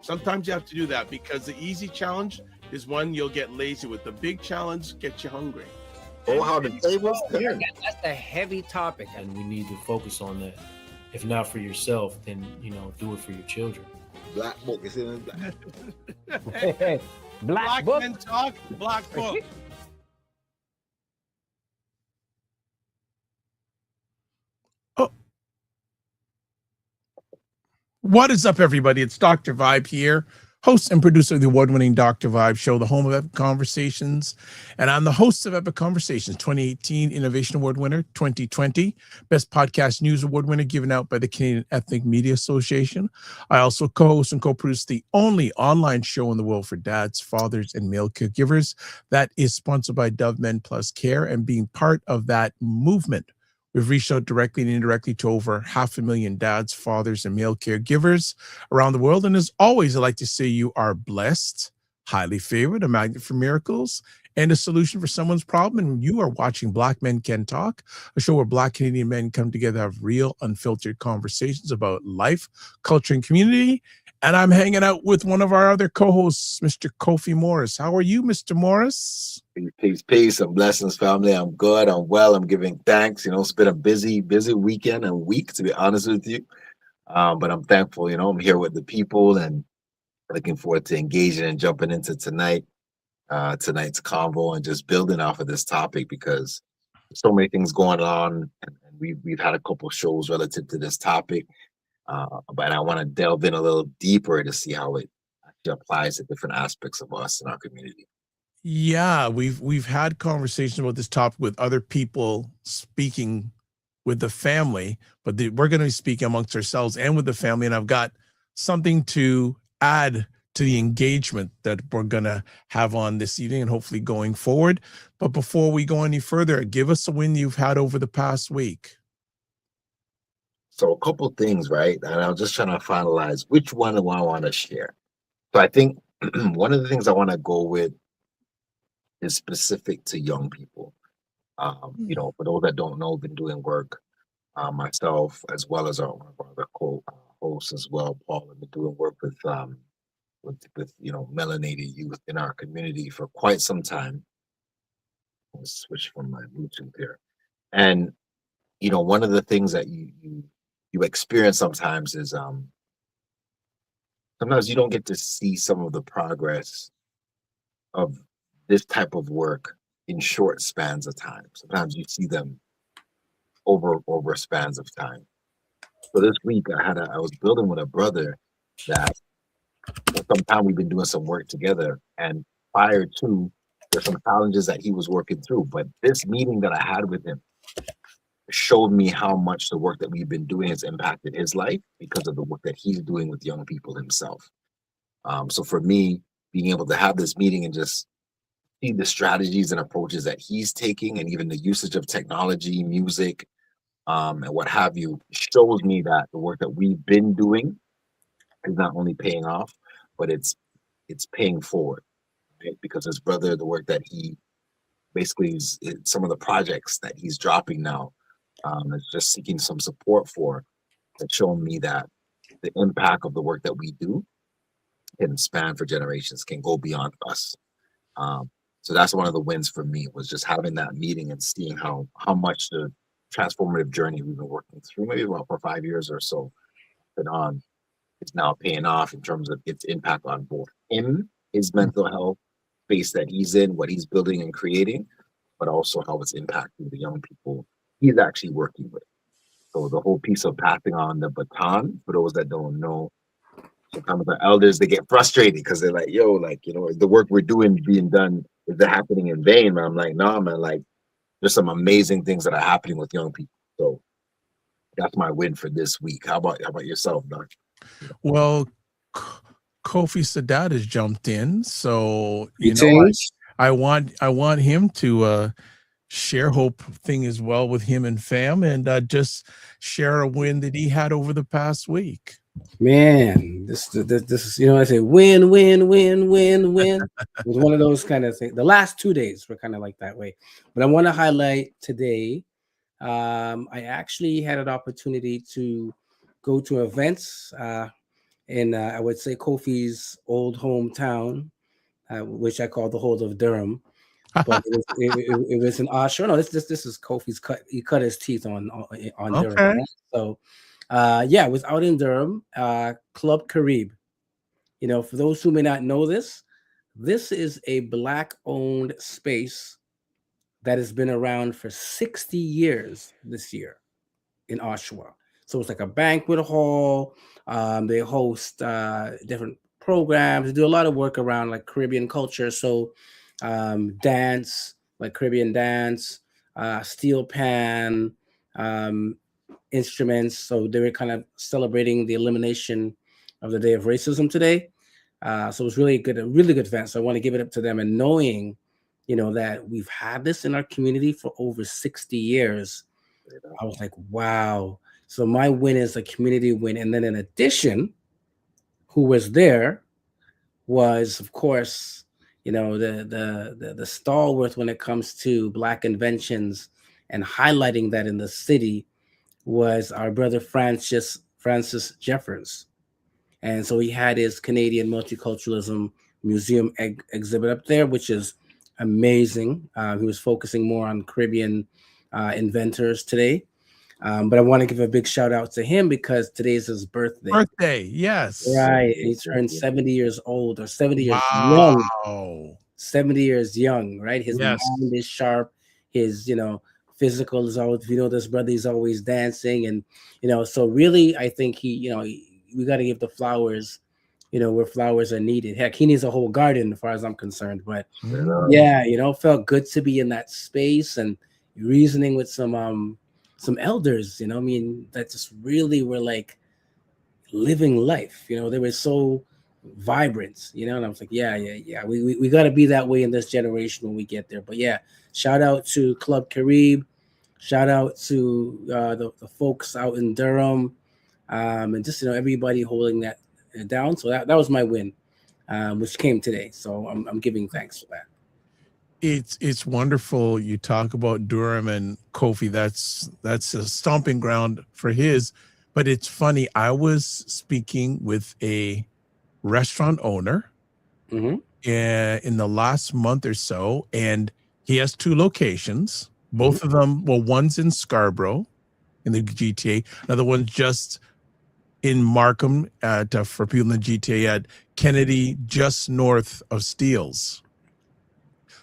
Sometimes you have to do that because the easy challenge is one you'll get lazy with. The big challenge gets you hungry. Oh, how the tables turn. That's a heavy topic, and we need to focus on that. If not for yourself, then do it for your children. Black book is in black. Hey, black book. Men talk, black book. What is up, everybody? It's Dr. Vibe here, host and producer of the award-winning Dr. Vibe show, the home of Epic Conversations. And I'm the host of Epic Conversations, 2018 Innovation Award winner, 2020 Best Podcast News Award winner given out by the Canadian Ethnic Media Association. I also co-host and co-produce the only online show in the world for dads, fathers, and male caregivers that is sponsored by Dove Men Plus Care. And being part of that movement, we've reached out directly and indirectly to over 500,000 dads, fathers, and male caregivers around the world. And as always, I'd like to say you are blessed, highly favored, a magnet for miracles, and a solution for someone's problem. And you are watching Black Men Can Talk, a show where Black Canadian men come together to have real, unfiltered conversations about life, culture, and community. And I'm hanging out with one of our other co-hosts, Mr. Kofi Morris. How are you, Mr. Morris? Peace, and blessings, family. I'm good. I'm well. I'm giving thanks. It's been a busy weekend and week, to be honest with you. But I'm thankful. I'm here with the people and looking forward to engaging and jumping into tonight's convo and just building off of this topic because there's so many things going on, and we've had a couple shows relative to this topic. But I want to delve in a little deeper to see how it actually applies to different aspects of us in our community. Yeah, we've had conversations about this topic with other people speaking with the family, but we're going to be speaking amongst ourselves and with the family. And I've got something to add to the engagement that we're going to have on this evening and hopefully going forward. But before we go any further, give us a win you've had over the past week. So a couple things, right? And I'm just trying to finalize which one do I want to share. So I think one of the things I want to go with is specific to young people. For those that don't know, been doing work, myself as well as one of our other co-hosts as well, Paul, have been doing work with melanated youth in our community for quite some time. I'll switch from my Bluetooth here, and one of the things that you experience sometimes is sometimes you don't get to see some of the progress of this type of work in short spans of time. Sometimes you see them over spans of time. So this week I was building with a brother that for some time we've been doing some work together, and prior to, there's some challenges that he was working through. But this meeting that I had with him showed me how much the work that we've been doing has impacted his life because of the work that he's doing with young people himself. So for me, being able to have this meeting and just see the strategies and approaches that he's taking, and even the usage of technology, music, and what have you, shows me that the work that we've been doing is not only paying off, but it's paying forward, right? Because his brother, the work that he basically some of the projects that he's dropping now, is just seeking some support for, that's showing me that the impact of the work that we do can span for generations, can go beyond us. So that's one of the wins for me, was just having that meeting and seeing how much the transformative journey we've been working through, maybe about for 5 years or so, been on, is now paying off in terms of its impact on both him, his mental health space that he's in, what he's building and creating, but also how it's impacting the young people he's actually working with. So the whole piece of passing on the baton, for those that don't know, sometimes the elders, they get frustrated because they're like, yo, the work we're doing being done, is it happening in vain? And I'm like, no, man, there's some amazing things that are happening with young people. So that's my win for this week. How about yourself, Doc? Well, Kofi Sadat has jumped in, so I want him to share hope thing as well with him and fam, and just share a win that he had over the past week. Man, this is, I say win. It was one of those kind of things. The last 2 days were kind of like that way. But I want to highlight today, I actually had an opportunity to go to events in I would say Kofi's old hometown, which I call the Hold of Durham. But it was in Oshawa. No, this is Kofi's cut. He cut his teeth on Durham. Okay. Right? So, yeah, it was out in Durham, Club Carib. You know, for those who may not know this, this is a Black-owned space that has been around for 60 years this year in Oshawa. So it's like a banquet hall. They host different programs. They do a lot of work around like Caribbean culture. So dance, like Caribbean dance, steel pan, instruments. So they were kind of celebrating the elimination of the Day of Racism today. So it was really good, a really good event. So I want to give it up to them. And knowing, you know, that we've had this in our community for over 60 years, I was like, wow. So my win is a community win. And then in addition, who was there was, of course, you know, the stalwart when it comes to Black inventions and highlighting that in the city was our brother Francis Jeffers. And so he had his Canadian multiculturalism museum exhibit up there, which is amazing. He was focusing more on Caribbean inventors today. But I want to give a big shout out to him because today's his birthday. Birthday, yes. Right. He turned 70 years old or 70 years Wow. young. 70 years young, right? His Yes. mind is sharp. His, you know, physical is always, you know, this brother is always dancing. And, you know, so really, I think he, you know, we got to give the flowers, you know, where flowers are needed. Heck, he needs a whole garden as far as I'm concerned. But yeah, you know, felt good to be in that space and reasoning with some elders, you know, I mean, that just really were like living life, you know, they were so vibrant, you know, and I was like, yeah, we got to be that way in this generation when we get there. But yeah, shout out to Club Carib, shout out to the folks out in Durham, and just, you know, everybody holding that down. So that was my win, which came today. So I'm giving thanks for that. It's wonderful. You talk about Durham and Kofi. That's a stomping ground for his. But it's funny. I was speaking with a restaurant owner in the last month or so, and he has 2 locations. Both of them, well, one's in Scarborough in the GTA. Another one's just in Markham for people in the GTA at Kennedy, just north of Steeles.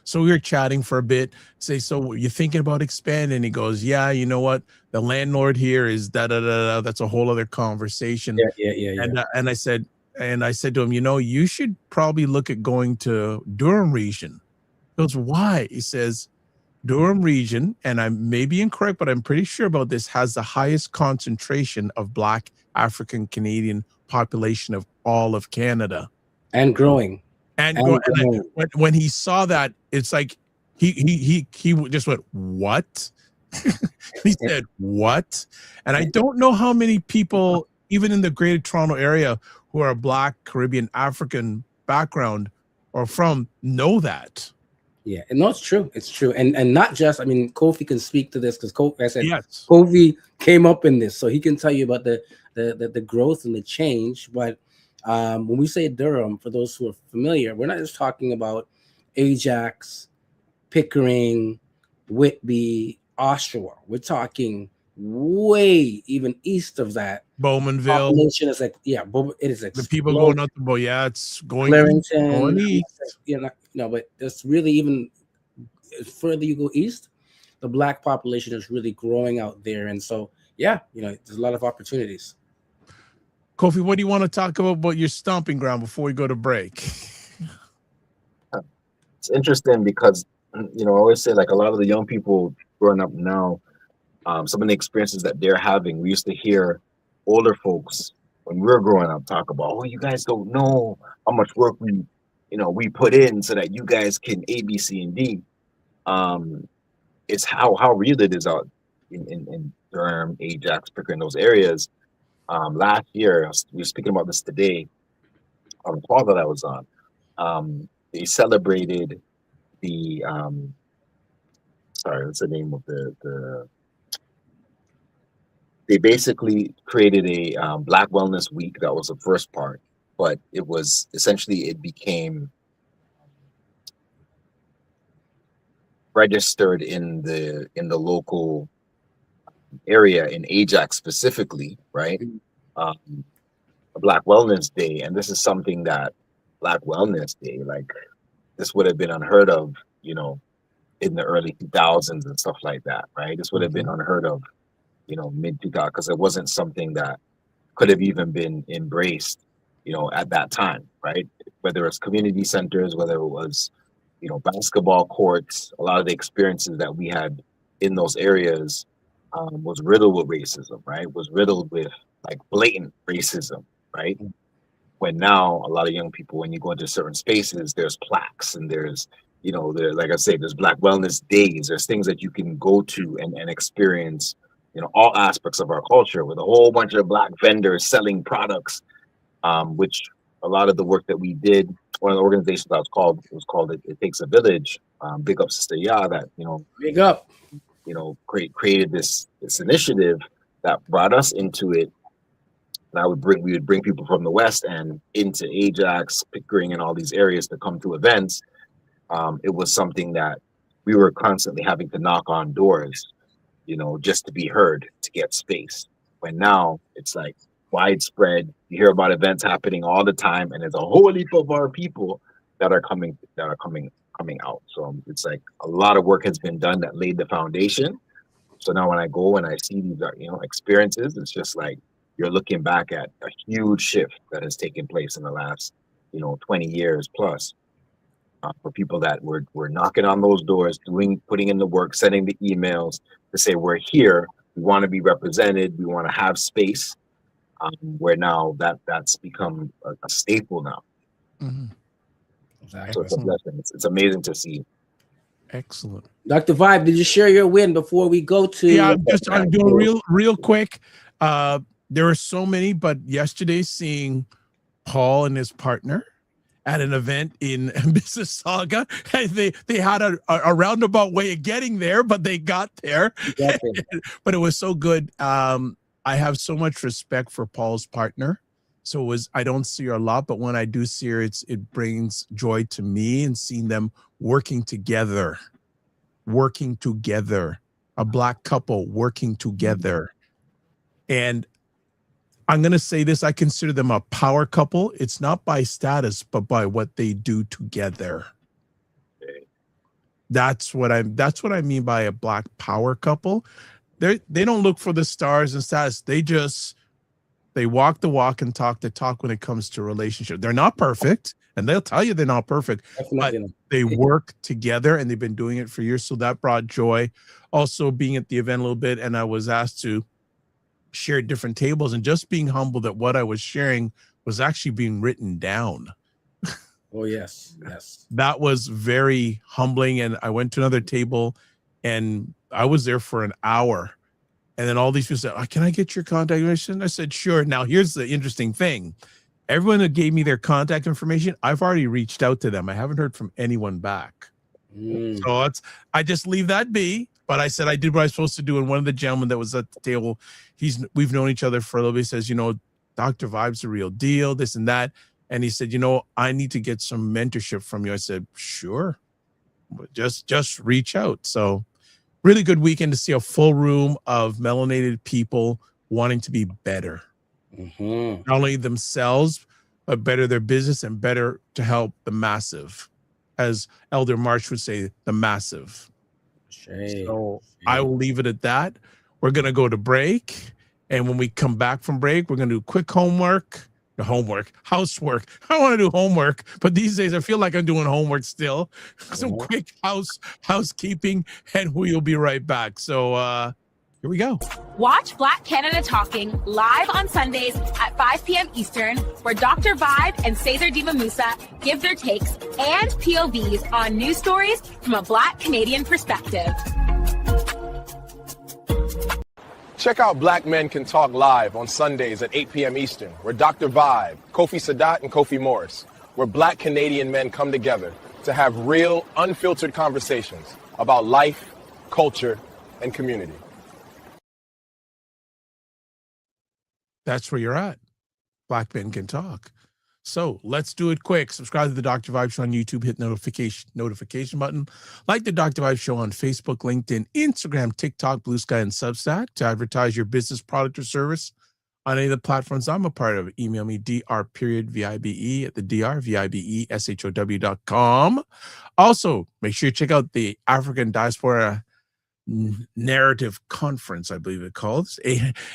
So we were chatting for a bit, say, so you're thinking about expanding? He goes, yeah, you know what? The landlord here is da-da-da-da. That's a whole other conversation. Yeah. And I said to him, you know, you should probably look at going to Durham region. He goes, why? He says, Durham region, and I may be incorrect, but I'm pretty sure about this, has the highest concentration of Black African Canadian population of all of Canada. And growing. And when he saw that, it's like he just went, what? He said, what? And I don't know how many people, even in the Greater Toronto area, who are Black, Caribbean, African background or from, know that. Yeah, and no, it's true. It's true. And not just, I mean, Kofi can speak to this because Yes. Kofi came up in this, so he can tell you about the growth and the change. But when we say Durham, for those who are familiar, we're not just talking about Ajax, Pickering, Whitby, Oshawa. We're talking way even east of that. Bowmanville. Population is like, yeah, it is the people going up the yeah, it's going east. You know, but that's really, even further you go east, the Black population is really growing out there. And so, yeah, you know, there's a lot of opportunities. Kofi, what do you want to talk about your stomping ground before we go to break? It's interesting because, you know, I always say, like, a lot of the young people growing up now, some of the experiences that they're having, we used to hear older folks when we were growing up talk about, oh, you guys don't know how much work we put in so that you guys can A, B, C, and D. It's how real it is out in Durham, Ajax, Pickering, those areas. Last year, we were speaking about this today on the call that I was on. They celebrated the what's the name of they basically created a Black Wellness Week. That was the first part. but it was essentially, it became registered in the local area in Ajax specifically, right? A Black Wellness Day, and this is something that Black Wellness Day, like this would have been unheard of, you know, in the early 2000s and stuff like that, right? This would have been unheard of, you know, mid 2000s, because it wasn't something that could have even been embraced, you know, at that time, right? Whether it's community centers, whether it was, you know, basketball courts, a lot of the experiences that we had in those areas was riddled with racism, right? Was riddled with like blatant racism, right? When now a lot of young people, when you go into certain spaces, there's plaques and there's, you know, there, like I say, there's Black Wellness Days. There's things that you can go to and experience, you know, all aspects of our culture with a whole bunch of Black vendors selling products, which a lot of the work that we did, one of the organizations I was called, It Takes a Village. Big up Sister Ya, that, you know, Big up. you know, created this initiative that brought us into it. And we would bring people from the West and into Ajax, Pickering, and all these areas to come to events. It was something that we were constantly having to knock on doors, you know, just to be heard, to get space. When now it's like widespread. You hear about events happening all the time, and there's a whole heap of our people that are coming out. So it's like a lot of work has been done that laid the foundation. So now when I go and I see these, you know, experiences, it's just like you're looking back at a huge shift that has taken place in the last, you know, 20 years plus. For people that were knocking on those doors, putting in the work, sending the emails to say, we're here, we want to be represented, we want to have space, where now that's become a staple now. Exactly. So it's a blessing. It's amazing to see. Excellent. Dr. Vibe, did you share your win before we go to? Yeah, I'm doing real quick. There are so many, but yesterday seeing Paul and his partner at an event in Mississauga, they had a roundabout way of getting there, but they got there. But it was so good. I have so much respect for Paul's partner. So I don't see her a lot, but when I do see her, it brings joy to me, and seeing them working together, a Black couple working together. And I'm going to say this, I consider them a power couple. It's not by status, but by what they do together. That's what I mean by a Black power couple. They don't look for the stars and status. They walk the walk and talk the talk when it comes to relationship. They're not perfect, and they'll tell you they're not perfect, but they work together, and they've been doing it for years. So that brought joy. Also being at the event a little bit, and I was asked to share different tables, and just being humbled that what I was sharing was actually being written down. Oh, yes. That was very humbling. And I went to another table, and I was there for an hour. And then all these people said, can I get your contact information? I said, sure. Now, here's the interesting thing. Everyone that gave me their contact information, I've already reached out to them. I haven't heard from anyone back. So I just leave that be. But I said I did what I was supposed to do. And one of the gentlemen that was at the table, we've known each other for a little bit, says, Dr. Vibe's the real deal, this and that. And he said, I need to get some mentorship from you. I said, sure, just reach out. So really good weekend to see a full room of melanated people wanting to be better. Not only themselves, but better their business and better to help the massive. As Elder March would say, the massive. So I will leave it at that. We're going to go to break. And when we come back from break, we're going to do quick housework. I want to do homework, but these days I feel like I'm doing homework still. Some quick housekeeping, and we'll be right back. So here we go. Watch Black Canada Talking live on Sundays at 5 p.m. Eastern, where Dr. Vibe and Cesar Diva Musa give their takes and POVs on news stories from a Black Canadian perspective. Check out Black Men Can Talk live on Sundays at 8 p.m. Eastern, where Dr. Vibe, Kofi Sadat, and Kofi Morris, where Black Canadian men come together to have real, unfiltered conversations about life, culture, and community. That's where you're at. Black Men Can Talk. So let's do it quick. Subscribe to the Dr. Vibe Show on YouTube. Hit notification button. Like the Dr. Vibe Show on Facebook, LinkedIn, Instagram, TikTok, Blue Sky, and Substack. To advertise your business, product, or service on any of the platforms I'm a part of, email me dr.vibe at the drvibeshow.com. Also, make sure you check out the African Diaspora Narrative Conference, I believe it's called.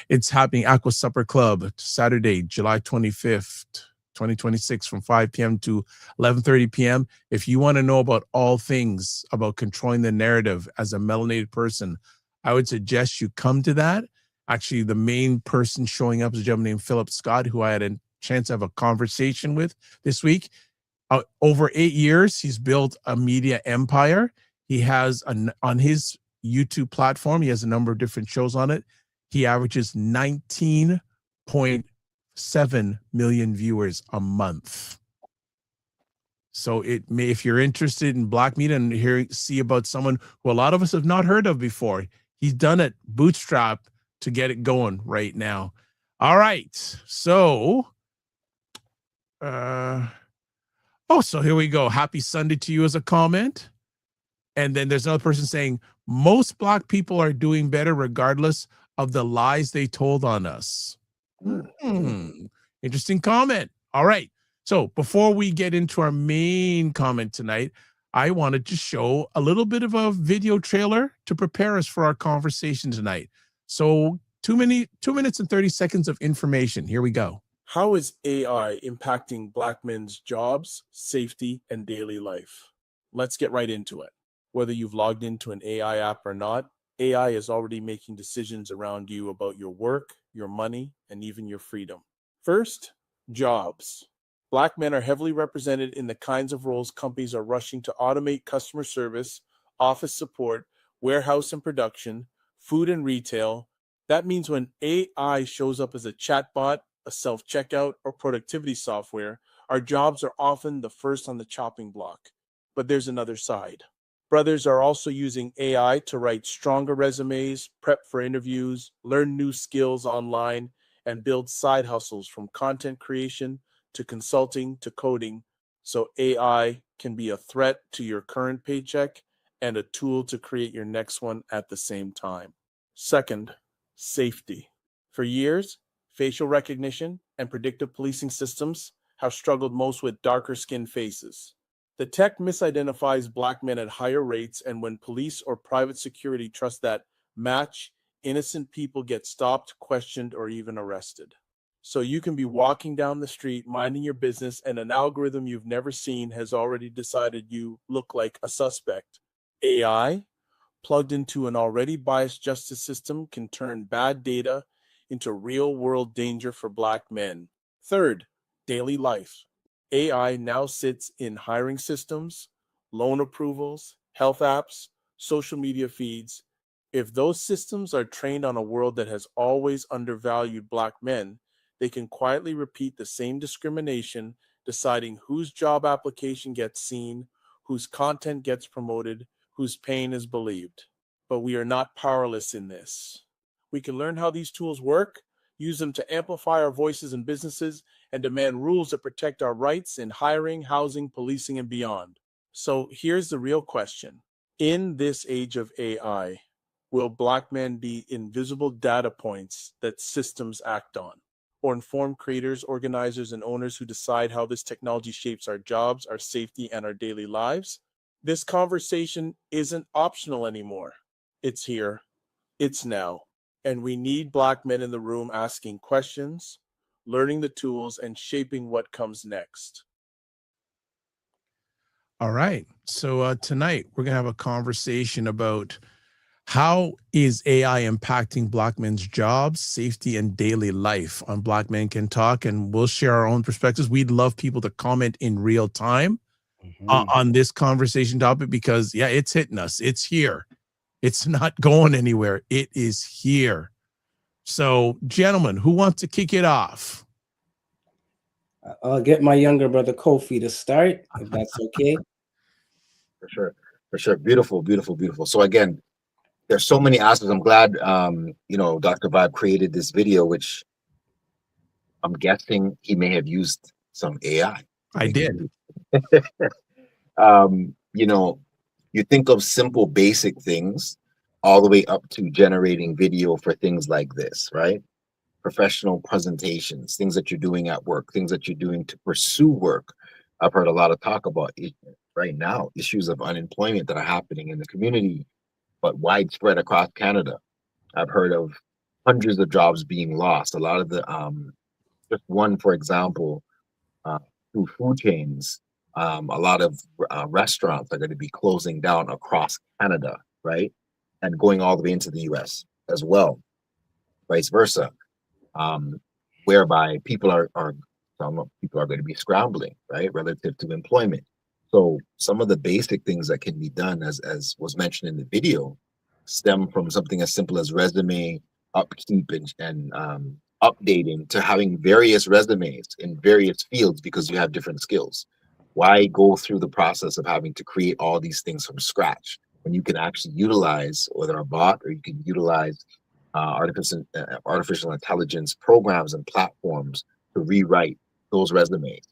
It's happening Aqua Supper Club, Saturday, July 25th, 2026, from 5 p.m. to 11:30 p.m. If you want to know about all things about controlling the narrative as a melanated person, I would suggest you come to that. Actually, the main person showing up is a gentleman named Philip Scott, who I had a chance to have a conversation with this week. Over 8 years, he's built a media empire. He has on his YouTube platform, he has a number of different shows on it. He averages 19.7 million viewers a month. So if you're interested in black media and see about someone who a lot of us have not heard of before, he's done it bootstrap to get it going right now. All right. So, so here we go. Happy Sunday to you as a comment. And then there's another person saying, most black people are doing better regardless of the lies they told on us. Interesting comment. All right. So before we get into our main comment tonight, I wanted to show a little bit of a video trailer to prepare us for our conversation tonight. So 2 minutes and 30 seconds of information. Here we go. How is AI impacting black men's jobs, safety, and daily life? Let's get right into it. Whether you've logged into an AI app or not, AI is already making decisions around you about your work, your money, and even your freedom. First, jobs. Black men are heavily represented in the kinds of roles companies are rushing to automate: customer service, office support, warehouse and production, food and retail. That means when AI shows up as a chatbot, a self-checkout, or productivity software, our jobs are often the first on the chopping block. But there's another side. Brothers are also using AI to write stronger resumes, prep for interviews, learn new skills online, and build side hustles from content creation to consulting to coding, so AI can be a threat to your current paycheck and a tool to create your next one at the same time. Second, safety. For years, facial recognition and predictive policing systems have struggled most with darker-skinned faces. The tech misidentifies black men at higher rates, and when police or private security trust that match, innocent people get stopped, questioned, or even arrested. So you can be walking down the street, minding your business, and an algorithm you've never seen has already decided you look like a suspect. AI, plugged into an already biased justice system, can turn bad data into real-world danger for black men. Third, daily life. AI now sits in hiring systems, loan approvals, health apps, social media feeds. If those systems are trained on a world that has always undervalued black men, they can quietly repeat the same discrimination, deciding whose job application gets seen, whose content gets promoted, whose pain is believed. But we are not powerless in this. We can learn how these tools work, use them to amplify our voices in businesses, and demand rules that protect our rights in hiring, housing, policing, and beyond. So here's the real question. In this age of AI, will black men be invisible data points that systems act on, or informed creators, organizers, and owners who decide how this technology shapes our jobs, our safety, and our daily lives? This conversation isn't optional anymore. It's here. It's now. And we need black men in the room asking questions, learning the tools, and shaping what comes next. All right. So tonight we're going to have a conversation about how is AI impacting black men's jobs, safety, and daily life on Black Men Can Talk, and we'll share our own perspectives. We'd love people to comment in real time on this conversation topic because, yeah, it's hitting us. It's here. It's not going anywhere. It is here. So, gentlemen, who wants to kick it off? I'll get my younger brother Kofi to start, if that's okay. For sure. For sure. Beautiful, beautiful, beautiful. So again, there's so many aspects. I'm glad, Dr. Vibe created this video, which I'm guessing he may have used some AI. I did. You know, you think of simple, basic things all the way up to generating video for things like this, right? Professional presentations, things that you're doing at work, things that you're doing to pursue work. I've heard a lot of talk about it right now, issues of unemployment that are happening in the community, but widespread across Canada. I've heard of hundreds of jobs being lost. A lot of the, just one, for example, through food chains, a lot of restaurants are going to be closing down across Canada, right? And going all the way into the US as well, vice versa. Whereby some people are going to be scrambling, right, relative to employment. So some of the basic things that can be done, as was mentioned in the video, stem from something as simple as resume upkeep and updating to having various resumes in various fields because you have different skills. Why go through the process of having to create all these things from scratch when you can actually utilize whether a bot or you can utilize artificial intelligence programs and platforms to rewrite those resumes,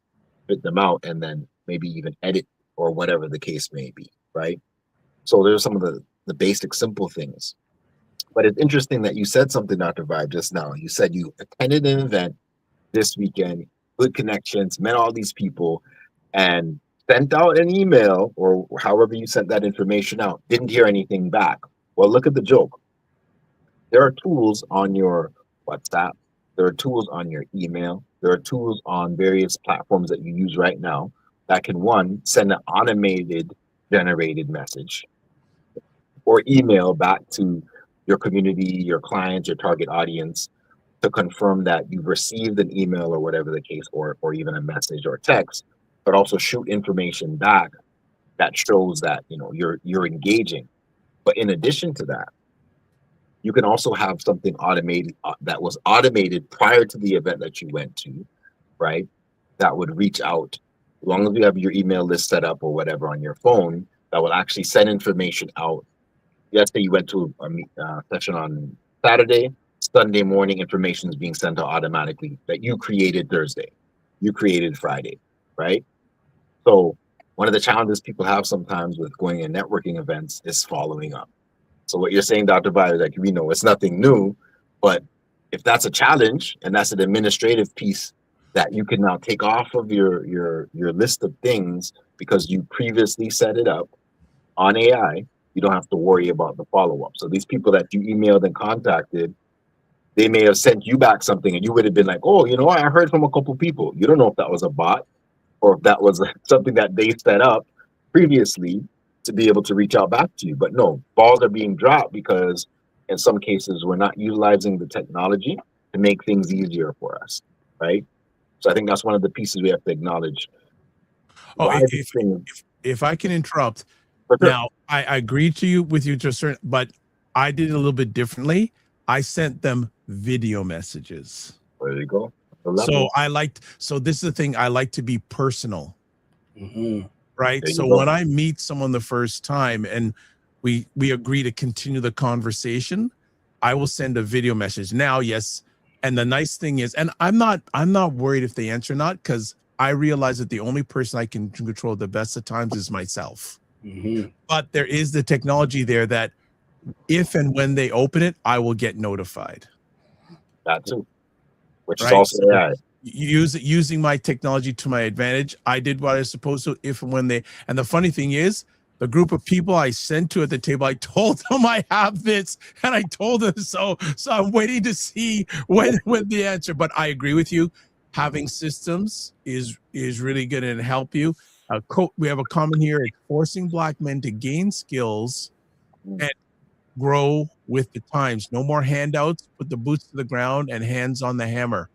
fit them out, and then maybe even edit or whatever the case may be, right? So there's some of the basic simple things. But it's interesting that you said something, Dr. Vibe, just now. You said you attended an event this weekend, good connections, met all these people, and sent out an email or however you sent that information out, didn't hear anything back. Well, look at the joke. There are tools on your WhatsApp. There are tools on your email. There are tools on various platforms that you use right now that can, one, send an automated generated message or email back to your community, your clients, your target audience to confirm that you've received an email or whatever the case, or even a message or text, but also shoot information back that shows that you're engaging. But in addition to that, you can also have something automated that was automated prior to the event that you went to, right? That would reach out, as long as you have your email list set up or whatever on your phone, that will actually send information out. Let's say you went to a session on Saturday, Sunday morning, information is being sent out automatically that you created Thursday, you created Friday, right? So one of the challenges people have sometimes with going to networking events is following up. So what you're saying, Dr. Violet, is like, we know it's nothing new, but if that's a challenge and that's an administrative piece that you can now take off of your list of things because you previously set it up on AI, you don't have to worry about the follow-up. So these people that you emailed and contacted, they may have sent you back something and you would have been like, oh, I heard from a couple people. You don't know if that was a bot or if that was something that they set up previously to be able to reach out back to you. But no, balls are being dropped because in some cases we're not utilizing the technology to make things easier for us, right? So I think that's one of the pieces we have to acknowledge. Oh, if I can interrupt, now I agree with you to a certain, but I did it a little bit differently. I sent them video messages. There you go. So this is the thing, I like to be personal. Mm-hmm. Right. So when I meet someone the first time and we agree to continue the conversation, I will send a video message. Now, yes. And the nice thing is, and I'm not worried if they answer or not, because I realize that the only person I can control the best of times is myself. Mm-hmm. But there is the technology there that if and when they open it, I will get notified. That too. Which is also AI. Using my technology to my advantage, I did what I was supposed to. If and when they, and the funny thing is, the group of people I sent to at the table, I told them I have this, and I told them so. So I'm waiting to see when the answer. But I agree with you. Having systems is really good and help you. We have a comment here: it's forcing Black men to gain skills and grow with the times. No more handouts. Put the boots to the ground and hands on the hammer.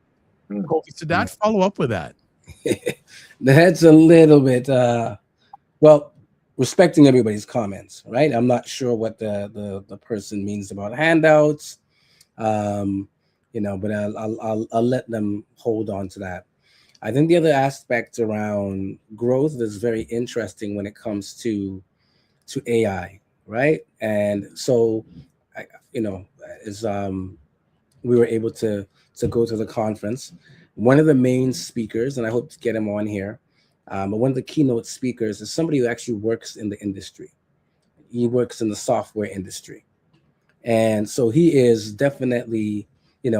Kofi Sadat, follow up with that. That's a little bit well, respecting everybody's comments, right? I'm not sure what the person means about handouts, but I'll let them hold on to that. I think the other aspect around growth is very interesting when it comes to AI, right? And so, as we were able to go to the conference, one of the main speakers, and I hope to get him on here, but one of the keynote speakers is somebody who actually works in the industry. He works in the software industry. And so he is definitely, in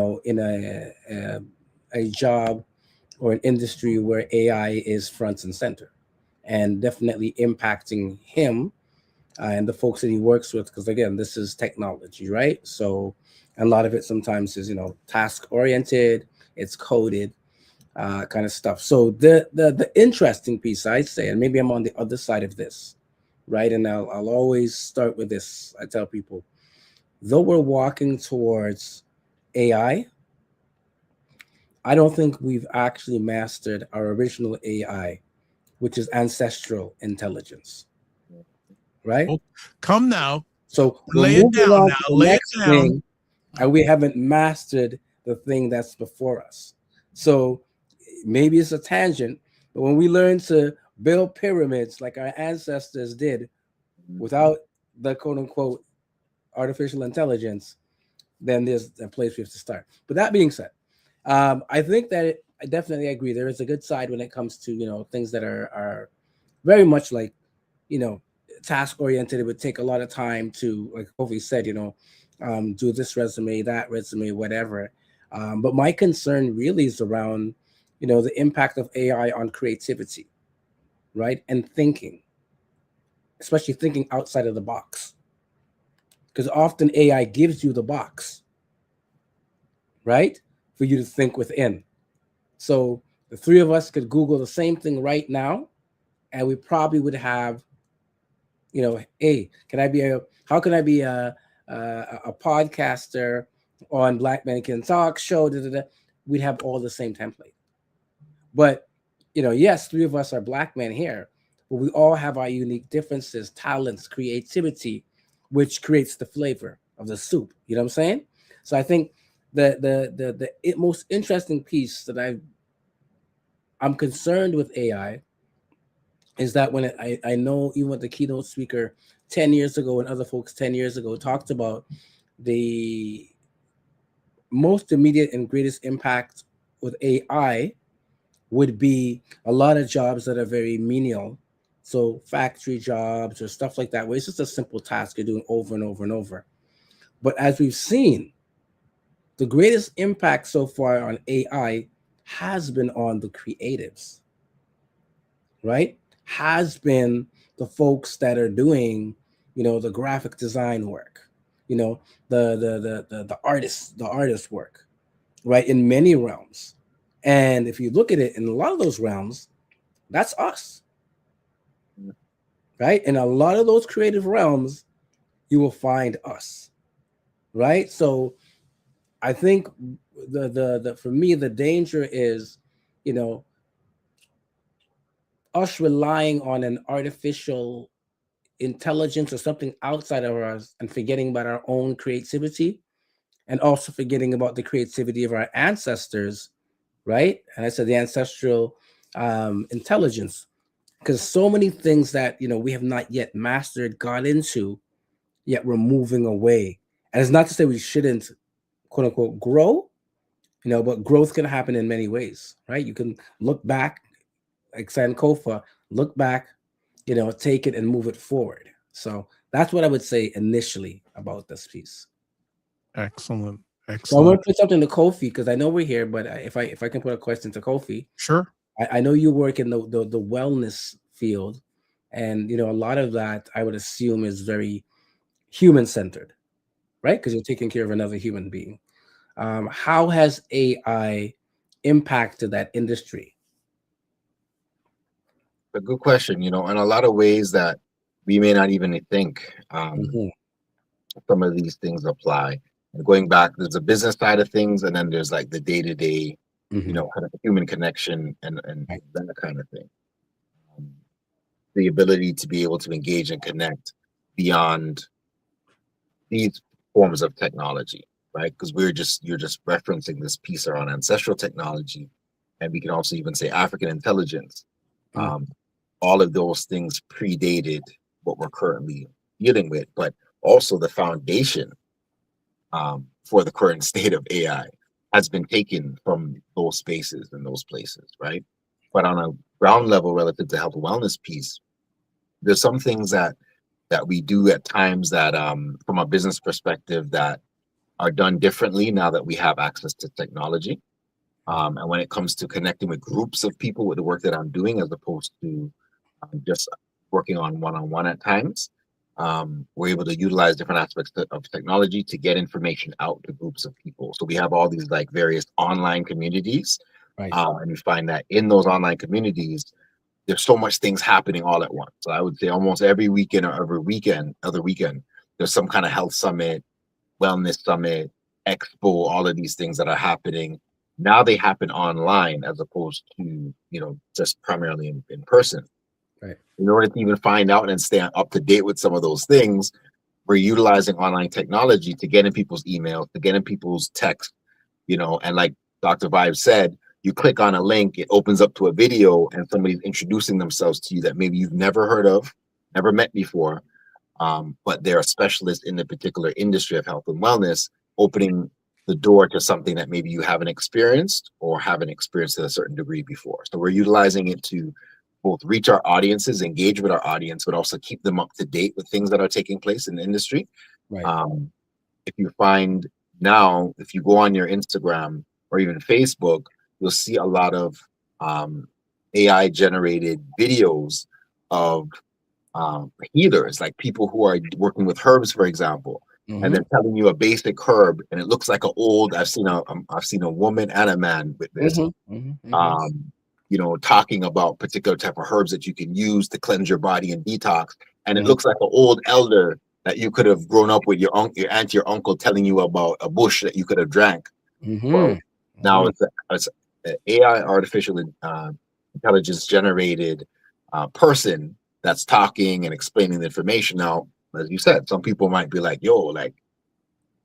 a job or an industry where AI is front and center, and definitely impacting him and the folks that he works with. Because again, this is technology, right? So a lot of it sometimes is, task oriented, it's coded, kind of stuff. So the interesting piece, I'd say, and maybe I'm on the other side of this, right? And I'll always start with this. I tell people, though we're walking towards AI, I don't think we've actually mastered our original AI, which is ancestral intelligence, right? Oh, come now. So we're Lay it moving down on now. to the Lay it next down. thing, and we haven't mastered the thing that's before us. So maybe it's a tangent, but when we learn to build pyramids like our ancestors did without the quote unquote artificial intelligence, then there's a place we have to start. But that being said, I think that I definitely agree. There is a good side when it comes to, things that are very much like, task oriented. It would take a lot of time to, like Kofi said, do this resume, that resume, whatever. But my concern really is around, the impact of AI on creativity, right? And thinking, especially thinking outside of the box. Because often AI gives you the box, right? For you to think within. So the three of us could Google the same thing right now, and we probably would have, hey, how can I be a podcaster on Black Men Can Talk show? We'd have all the same template. But, yes, three of us are Black men here, but we all have our unique differences, talents, creativity, which creates the flavor of the soup. You know what I'm saying? So I think the most interesting piece that I'm concerned with AI is that when I know even what the keynote speaker 10 years ago and other folks 10 years ago talked about, the most immediate and greatest impact with AI would be a lot of jobs that are very menial. So factory jobs or stuff like that, where it's just a simple task you're doing over and over and over. But as we've seen, the greatest impact so far on AI has been on the creatives, right? Has been the folks that are doing, the graphic design work, the artist work, right? In many realms. And if you look at it in a lot of those realms, that's us, right? In a lot of those creative realms, you will find us, right? So I think the for me, the danger is, us relying on an artificial intelligence or something outside of us and forgetting about our own creativity, and also forgetting about the creativity of our ancestors, right? And I said the ancestral intelligence, because so many things that we have not yet mastered, got into, yet we're moving away. And it's not to say we shouldn't, quote unquote, grow, but growth can happen in many ways, right? You can look back, like Sankofa, look back, take it and move it forward. So that's what I would say initially about this piece. Excellent. So I Excellent. want to put something to Kofi, because I know we're here, but if I can put a question to Kofi. Sure. I know you work in the wellness field, and a lot of that I would assume is very human centered, right? Because you're taking care of another human being. How has AI impacted that industry? A good question, in a lot of ways that we may not even think some of these things apply. And going back, there's a business side of things, and then there's like the day-to-day, kind of human connection and that kind of thing. The ability to be able to engage and connect beyond these forms of technology, right? Because you're just referencing this piece around ancestral technology, and we can also even say African intelligence. All of those things predated what we're currently dealing with, but also the foundation for the current state of AI has been taken from those spaces and those places, right? But on a ground level, relative to health and wellness piece, there's some things that we do at times that, from a business perspective, that are done differently now that we have access to technology. And when it comes to connecting with groups of people with the work that I'm doing, as opposed to just working on one-on-one at times, we're able to utilize different aspects of technology to get information out to groups of people. So we have all these like various online communities, Right. and we find that in those online communities, there's so much things happening all at once. So I would say almost every weekend or other weekend, there's some kind of health summit, wellness summit, expo, all of these things that are happening. Now they happen online as opposed to, just primarily in person. Right. In order to even find out and stay up to date with some of those things, we're utilizing online technology to get in people's emails, to get in people's texts, and like Dr. Vibe said, you click on a link, it opens up to a video and somebody's introducing themselves to you that maybe you've never heard of, never met before, but they're a specialist in the particular industry of health and wellness, opening the door to something that maybe you haven't experienced or haven't experienced to a certain degree before. So we're utilizing it to both reach our audiences, engage with our audience, but also keep them up to date with things that are taking place in the industry. Right. If you find now, if you go on your Instagram or even Facebook, you'll see a lot of AI generated videos of healers, like people who are working with herbs, for example, and they're telling you a basic herb, and it looks like I've seen a woman and a man with this, talking about particular type of herbs that you can use to cleanse your body and detox, and it looks like an old elder that you could have grown up with, your aunt, your uncle telling you about a bush that you could have drank. Well, now it's an AI, artificial intelligence generated person that's talking and explaining the information. Now, as you said, some people might be like, yo, like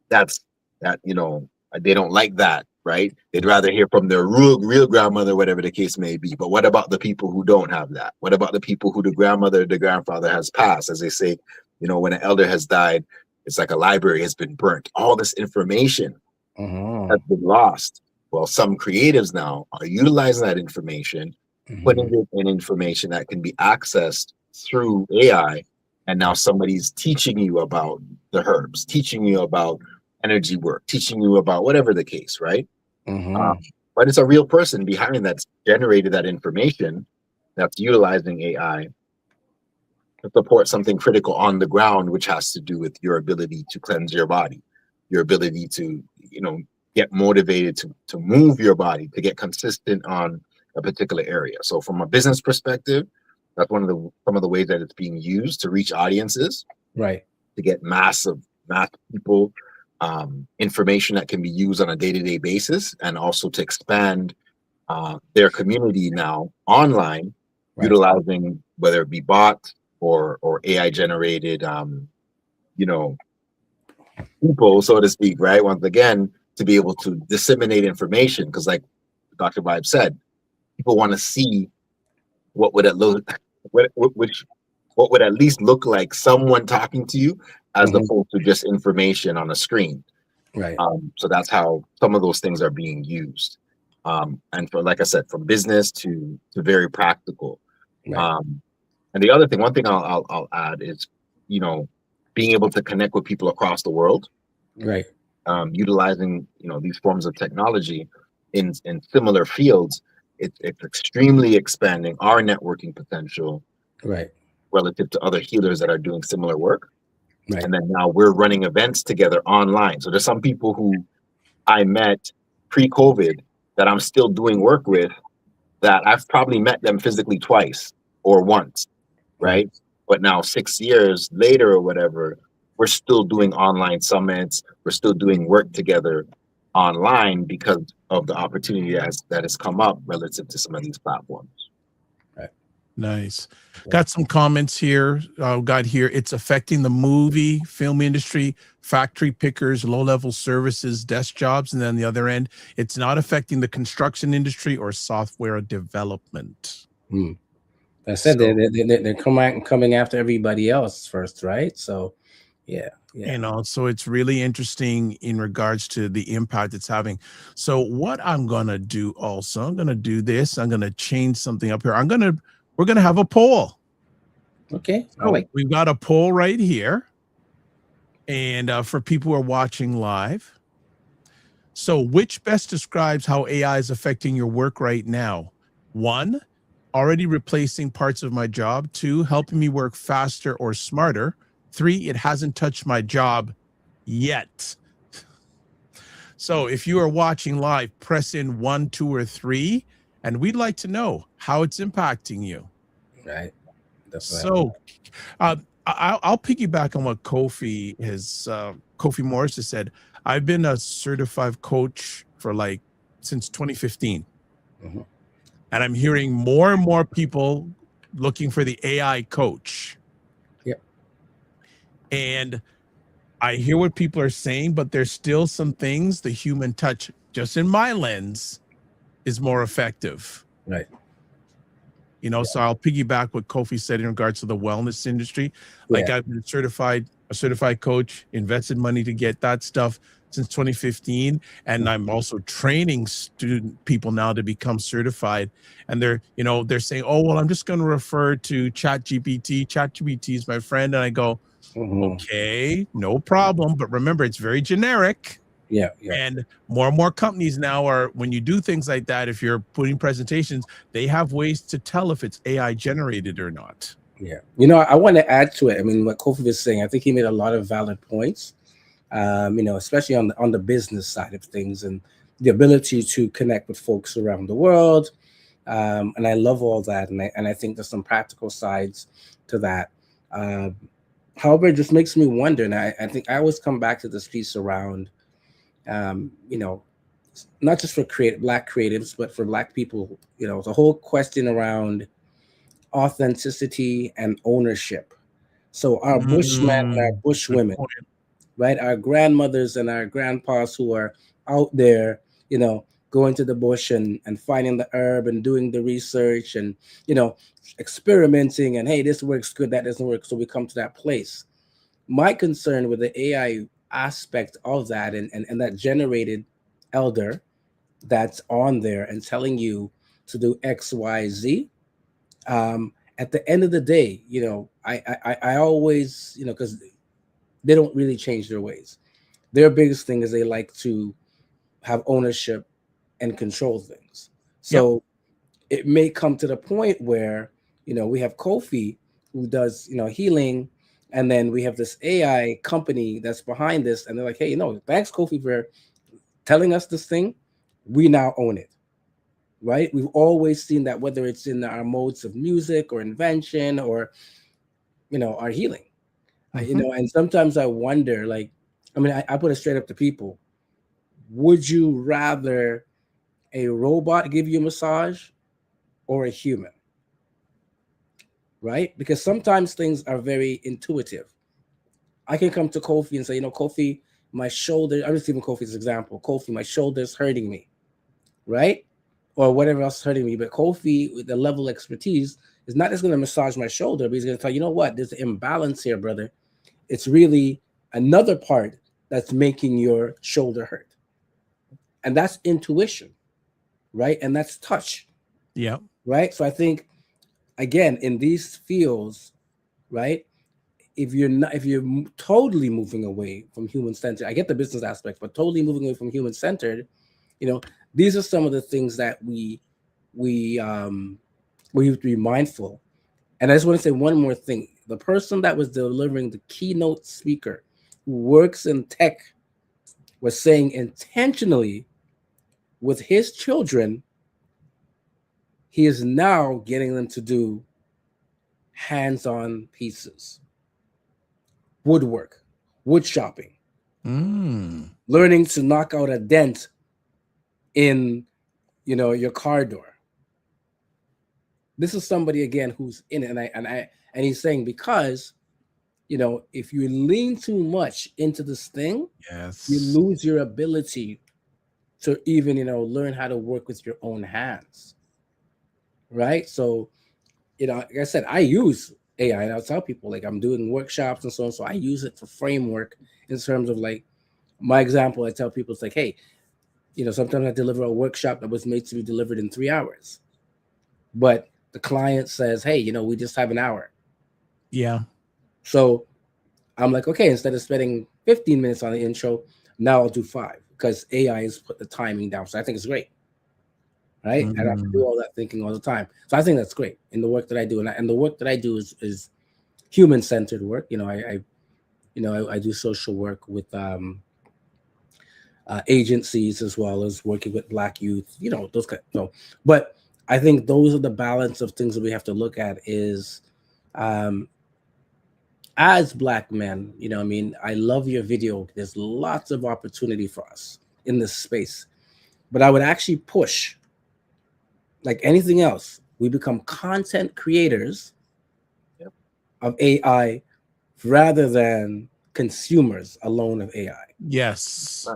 that, they don't like that, right? They'd rather hear from their real grandmother, whatever the case may be. But what about the people who don't have that? What about the people who the grandfather has passed? As they say, when an elder has died, it's like a library has been burnt. All this information has been lost. Well, some creatives now are utilizing that information, putting it in information that can be accessed through AI. And now somebody's teaching you about the herbs, teaching you about energy work, teaching you about whatever the case, right? But it's a real person behind that's generated that information, that's utilizing AI to support something critical on the ground, which has to do with your ability to cleanse your body, your ability to, get motivated to move your body, to get consistent on a particular area. So from a business perspective, that's some of the ways that it's being used to reach audiences, right? To get mass people, information that can be used on a day-to-day basis, and also to expand their community now online, utilizing whether it be bots or AI generated, people, so to speak, right? Once again, to be able to disseminate information, because like Dr. Vibe said, people want to see what would it look, what would at least look like someone talking to you, as opposed to just information on a screen. Right. So that's how some of those things are being used. And for, like I said, from business to very practical. Right. And the other thing, one thing I'll add is, being able to connect with people across the world. Right. Utilizing, these forms of technology in similar fields, it's extremely expanding our networking potential. Right. Relative to other healers that are doing similar work. Right. And then now we're running events together online. So there's some people who I met pre-COVID that I'm still doing work with, that I've probably met them physically twice or once, right? But now 6 years later or whatever, we're still doing online summits. We're still doing work together online because of the opportunity that has come up relative to some of these platforms. Nice. Got some comments here. It's affecting the movie, film industry, factory pickers, low-level services, desk jobs. And then the other end, it's not affecting the construction industry or software development. I said they're coming after everybody else first, right? So, yeah, Yeah. You know, so it's really interesting in regards to the impact it's having. So what I'm gonna do also, I'm gonna do this. I'm gonna change something up here. We're gonna have a poll. Okay. I So like. we've got a poll right here, and for people who are watching live. So, which best describes how AI is affecting your work right now? 1, already replacing parts of my job. 2, helping me work faster or smarter. 3, it hasn't touched my job yet. So, if you are watching live, press in 1, 2, or 3, and we'd like to know how it's impacting you. Right. So, I'll piggyback on what Kofi Morris has said. I've been a certified coach for since 2015. Mhm. And I'm hearing more and more people looking for the AI coach. Yep. And I hear what people are saying, but there's still some things the human touch, just in my lens, is more effective. Right. You know, so I'll piggyback what Kofi said in regards to the wellness industry. Like, I've been a certified coach, invested money to get that stuff since 2015. And I'm also training people now to become certified. And they're saying, oh, well, I'm just going to refer to ChatGPT. ChatGPT is my friend. And I go, okay, no problem. But remember, it's very generic. Yeah. And more companies now are, when you do things like that, if you're putting presentations, they have ways to tell if it's AI generated or not. Yeah. You know, I want to add to it. I mean, what Kofi was saying, I think he made a lot of valid points, you know, especially on the business side of things and the ability to connect with folks around the world. And I love all that. And I think there's some practical sides to that. However, it just makes me wonder. And I think I always come back to this piece around, you know, not just for Black creatives, but for Black people, you know, the whole question around authenticity and ownership. So our Bushmen and our Bushwomen, right? Our grandmothers and our grandpas who are out there, you know, going to the bush and finding the herb and doing the research and, you know, experimenting and, hey, this works good, that doesn't work. So we come to that place. My concern with the AI aspect of that and that generated elder that's on there and telling you to do X, Y, Z. At the end of the day, you know, I always, you know, because they don't really change their ways. Their biggest thing is they like to have ownership and control things. So it may come to the point where, you know, we have Kofi who does, you know, healing, and then we have this AI company that's behind this, and they're like, hey, you know, thanks Kofi for telling us this thing. We now own it. Right? We've always seen that, whether it's in our modes of music or invention or, you know, our healing. You know, and sometimes I wonder, like, I mean, I put it straight up to people. Would you rather a robot give you a massage or a human? Right? Because sometimes things are very intuitive. I can come to Kofi and say, you know, Kofi, my shoulder, I'm just giving Kofi's example. Kofi, my shoulder's hurting me. Right? Or whatever else is hurting me. But Kofi, with the level of expertise, is not just going to massage my shoulder, but he's going to tell you know what? There's an imbalance here, brother. It's really another part that's making your shoulder hurt. And that's intuition, right? And that's touch. Yeah. Right? So I think, again, in these fields, right, if you're totally moving away from human-centered, I get the business aspect, but totally moving away from human-centered, you know, these are some of the things that we have to be mindful. And I just want to say one more thing. The person that was delivering the keynote speaker who works in tech was saying intentionally with his children, he is now getting them to do hands-on pieces, woodwork, wood shopping, learning to knock out a dent in, you know, your car door. This is somebody again who's in it, and he's saying, because, you know, if you lean too much into this thing, you lose your ability to even, you know, learn how to work with your own hands. Right? So, you know, like I said, I use AI, and I'll tell people like I'm doing workshops and so on. So I use it for framework in terms of like my example. I tell people it's like, hey, sometimes I deliver a workshop that was made to be delivered in 3 hours, but the client says, hey, we just have an hour. Yeah. So I'm like, okay, instead of spending 15 minutes on the intro, now I'll do 5 because AI has put the timing down. So I think it's great. Right. And I have to do all that thinking all the time. So I think that's great in the work that I do. And the work that I do is human-centered work. I do social work with agencies as well as working with Black youth, those kind. But I think those are the balance of things that we have to look at is as Black men, I love your video. There's lots of opportunity for us in this space. But I would actually push, like anything else, we become content creators of AI rather than consumers alone of AI. Yes.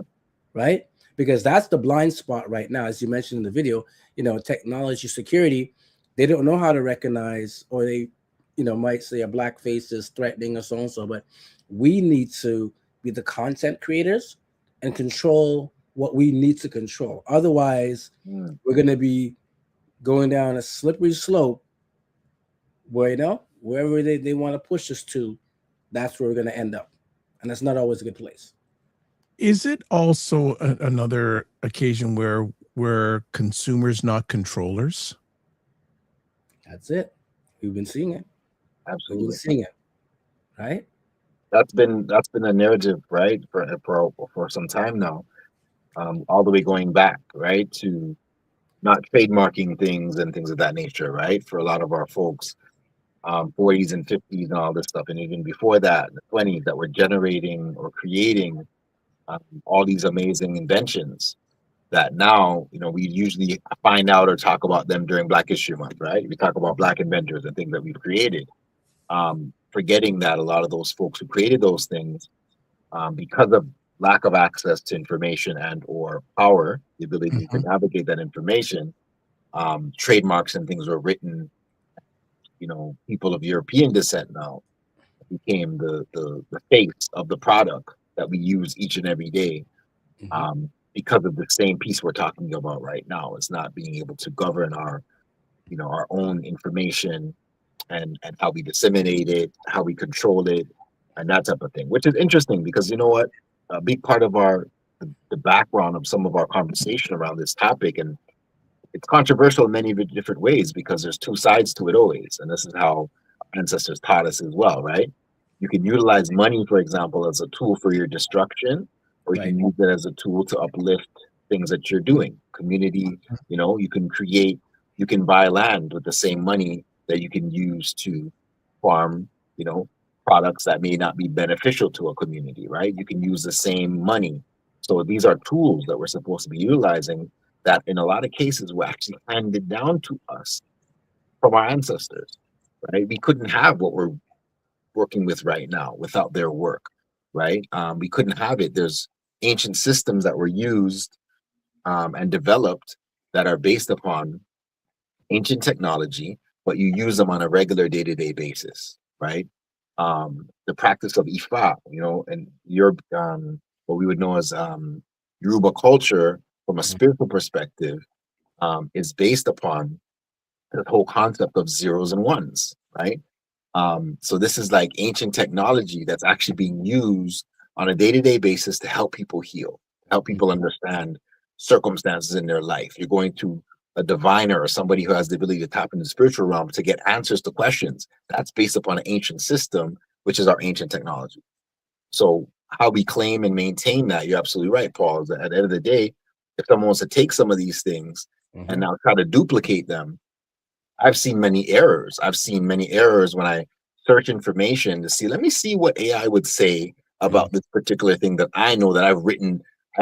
Right? Because that's the blind spot right now. As you mentioned in the video, technology security, they don't know how to recognize, or they, might say a Black face is threatening or so and so, but we need to be the content creators and control what we need to control. Otherwise, we're going to be going down a slippery slope where, wherever they want to push us to, that's where we're going to end up. And that's not always a good place. Is it also another occasion where we're consumers, not controllers? That's it. We've been seeing it. Absolutely. We've been seeing it. Right? That's been a narrative, right, for some time now, all the way going back, right, to not trademarking things and things of that nature, right, for a lot of our folks, 40s and 50s and all this stuff, and even before that, the 20s, that were generating or creating all these amazing inventions that now, we usually find out or talk about them during Black History Month, right? We talk about Black inventors and things that we've created, forgetting that a lot of those folks who created those things, because of lack of access to information and or power, the ability to navigate that information, trademarks and things were written. People of European descent now became the face of the product that we use each and every day, because of the same piece we're talking about right now. It's not being able to govern our own information and how we disseminate it, how we control it, and that type of thing, which is interesting because you know what, a big part of the background of some of our conversation around this topic, and it's controversial in many different ways because there's two sides to it always, and this is how our ancestors taught us as well, right? You can utilize money, for example, as a tool for your destruction, or you can use it as a tool to uplift things that you're doing. Community, you can buy land with the same money that you can use to farm, products that may not be beneficial to a community, right? You can use the same money. So these are tools that we're supposed to be utilizing that in a lot of cases were actually handed down to us from our ancestors, right? We couldn't have what we're working with right now without their work, right? We couldn't have it. There's ancient systems that were used and developed that are based upon ancient technology, but you use them on a regular day-to-day basis, right? The practice of Ifa, and your what we would know as Yoruba culture from a spiritual perspective, is based upon the whole concept of zeros and ones, right? So this is like ancient technology that's actually being used on a day-to-day basis to help people heal, help people understand circumstances in their life. You're going to a diviner or somebody who has the ability to tap into the spiritual realm to get answers to questions. That's based upon an ancient system, which is our ancient technology. So how we claim and maintain that, you're absolutely right, Paul, is that at the end of the day, if someone wants to take some of these things and now try to duplicate them, I've seen many errors. I've seen many errors when I search information to see, let me see what AI would say about this particular thing that I know that I've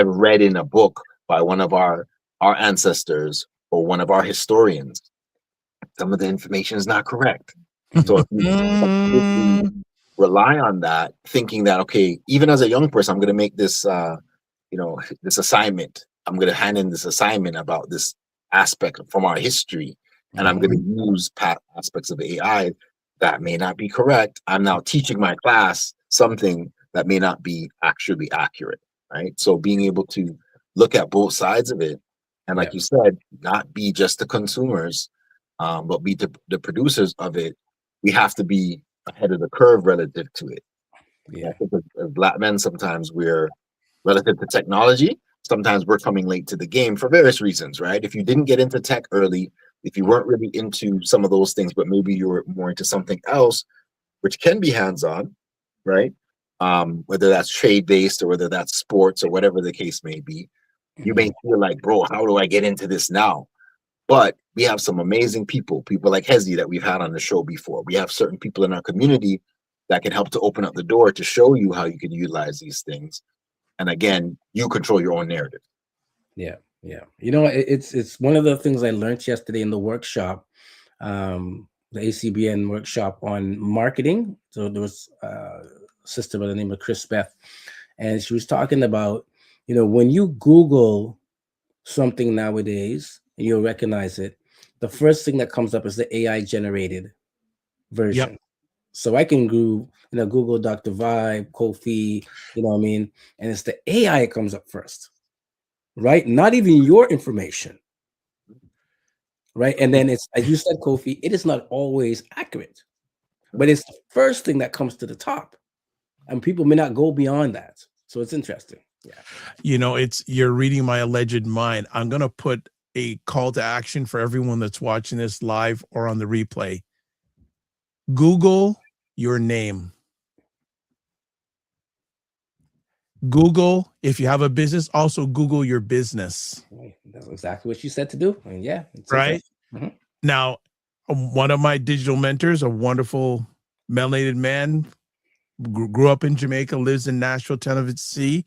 read in a book by one of our ancestors or one of our historians. Some of the information is not correct. So if you rely on that, thinking that, okay, even as a young person, I'm going to make this, this assignment. I'm going to hand in this assignment about this aspect from our history, and I'm going to use aspects of AI. that may not be correct. I'm now teaching my class something that may not be actually accurate, right? So being able to look at both sides of it, and like you said, not be just the consumers, but be the producers of it. We have to be ahead of the curve relative to it. Yeah. I think as Black men, sometimes we're relative to technology. Sometimes we're coming late to the game for various reasons, right? If you didn't get into tech early, if you weren't really into some of those things, but maybe you were more into something else, which can be hands-on, right? Whether that's trade-based or whether that's sports or whatever the case may be, you may feel like, bro, how do I get into this now? But we have some amazing people like Hezi that we've had on the show before. We have certain people in our community that can help to open up the door to show you how you can utilize these things. And again, you control your own narrative. Yeah. You know, it's one of the things I learned yesterday in the workshop, the ACBN workshop on marketing. So there was a sister by the name of Chris Beth, and she was talking about, you know, when you Google something nowadays, and you'll recognize it, the first thing that comes up is the AI generated version. So I can Google Dr. Vibe, Kofi, you know what I mean? And it's the AI comes up first, right? Not even your information, right? And then it's, as you said, Kofi, it is not always accurate, but it's the first thing that comes to the top. And people may not go beyond that. So it's interesting. Yeah. You know, you're reading my alleged mind. I'm going to put a call to action for everyone that's watching this live or on the replay. Google your name. Google, if you have a business, also Google your business. That's exactly what you said to do. And yeah. Right. Now, one of my digital mentors, a wonderful melanated man, grew up in Jamaica, lives in Nashville, Tennessee.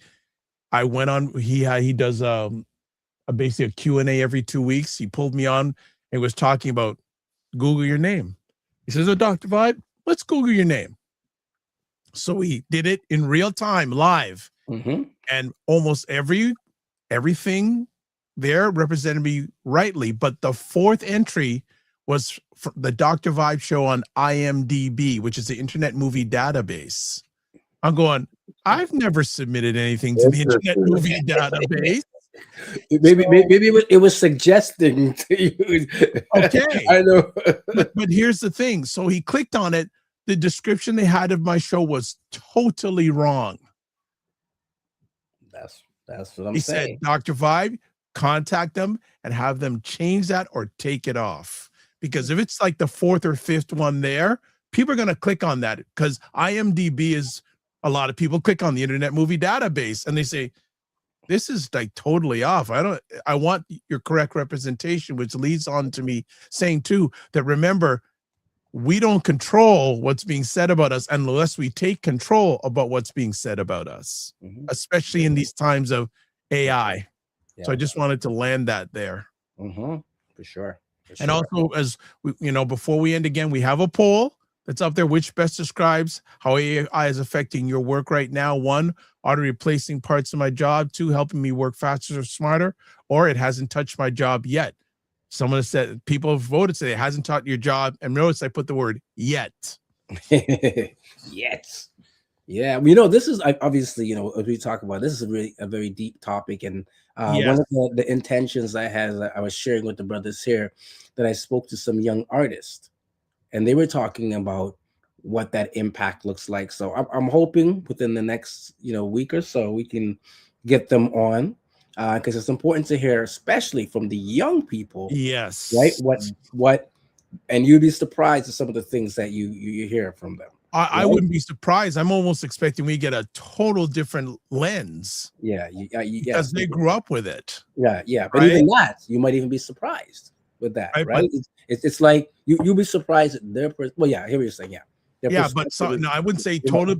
I went on, he does basically a Q&A every 2 weeks. He pulled me on and was talking about Google your name. He says, "Oh, Dr. Vibe, let's Google your name." So we did it in real time, live. And almost everything there represented me rightly. But the fourth entry was for the Dr. Vibe show on IMDb, which is the Internet Movie Database. I'm going, I've never submitted anything to the Internet Movie Database. Maybe it was suggesting to you. Okay. I know. but here's the thing. So he clicked on it. The description they had of my show was totally wrong. That's what I'm saying. He said, Dr. Vibe, contact them and have them change that or take it off. Because if it's like the fourth or fifth one there, people are going to click on that, because IMDb is, a lot of people click on the Internet Movie Database and they say, this is like totally off. I want your correct representation, which leads on to me saying too, that remember, we don't control what's being said about us unless we take control about what's being said about us, especially in these times of AI. So I just wanted to land that there. For sure. And also, as we, before we end again, we have a poll that's up there. Which best describes how AI is affecting your work right now? 1, are replacing parts of my job? 2, helping me work faster or smarter? Or it hasn't touched my job yet. Someone said, people have voted, say it hasn't taught your job. And notice I put the word yet. Yet. Yeah. This is obviously, as we talk about, this is a very deep topic. And one of the intentions I had, I was sharing with the brothers here, that I spoke to some young artists and they were talking about what that impact looks like. So I'm hoping within the next, week or so, we can get them on. Because it's important to hear, especially from the young people. Yes. Right. What, and you'd be surprised at some of the things that you hear from them. I wouldn't be surprised. I'm almost expecting we get a total different lens. Yeah. Because they grew up with it. Yeah. But even that, you might even be surprised with that. Right. It's like you'll be surprised at their well, yeah, I hear what you're saying. Yeah. Yeah, but no, I wouldn't say totally,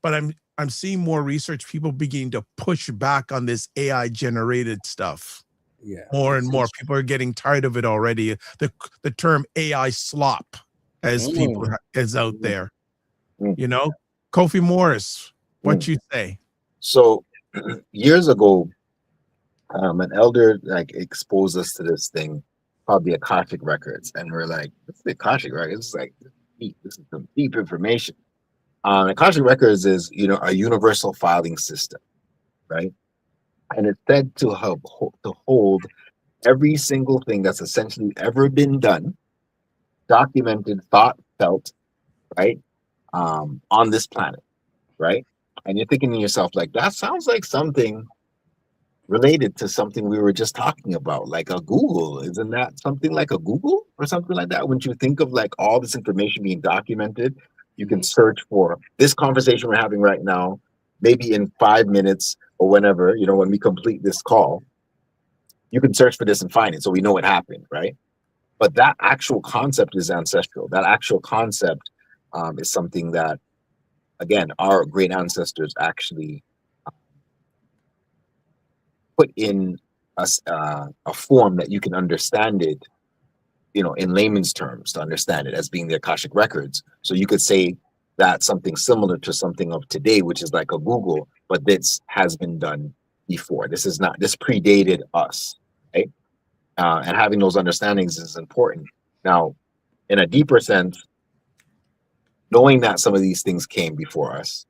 but I'm seeing more research, people beginning to push back on this AI generated stuff. Yeah. More and more people are getting tired of it already. The term AI slop as people is out there. Kofi Morris, what you say? So years ago, an elder exposed us to this thing called the Akashic Records, and we're like, "What's the Akashic Records?" It's like deep. This is some deep information. Akashic Records is, a universal filing system, right? And it's said to hold every single thing that's essentially ever been done, documented, thought, felt, right, on this planet, right? And you're thinking to yourself, like, that sounds like something related to something we were just talking about, like a Google. Isn't that something like a Google or something like that? When you think of like all this information being documented, you can search for this conversation we're having right now, maybe in 5 minutes or whenever, when we complete this call, you can search for this and find it. So we know what happened, right? But that actual concept is ancestral. That actual concept is something that, again, our great ancestors actually put in a form that you can understand it, in layman's terms, to understand it as being the Akashic Records. So you could say that something similar to something of today, which is like a Google, but this has been done before. This predated us, right? And having those understandings is important. Now, in a deeper sense, knowing that some of these things came before us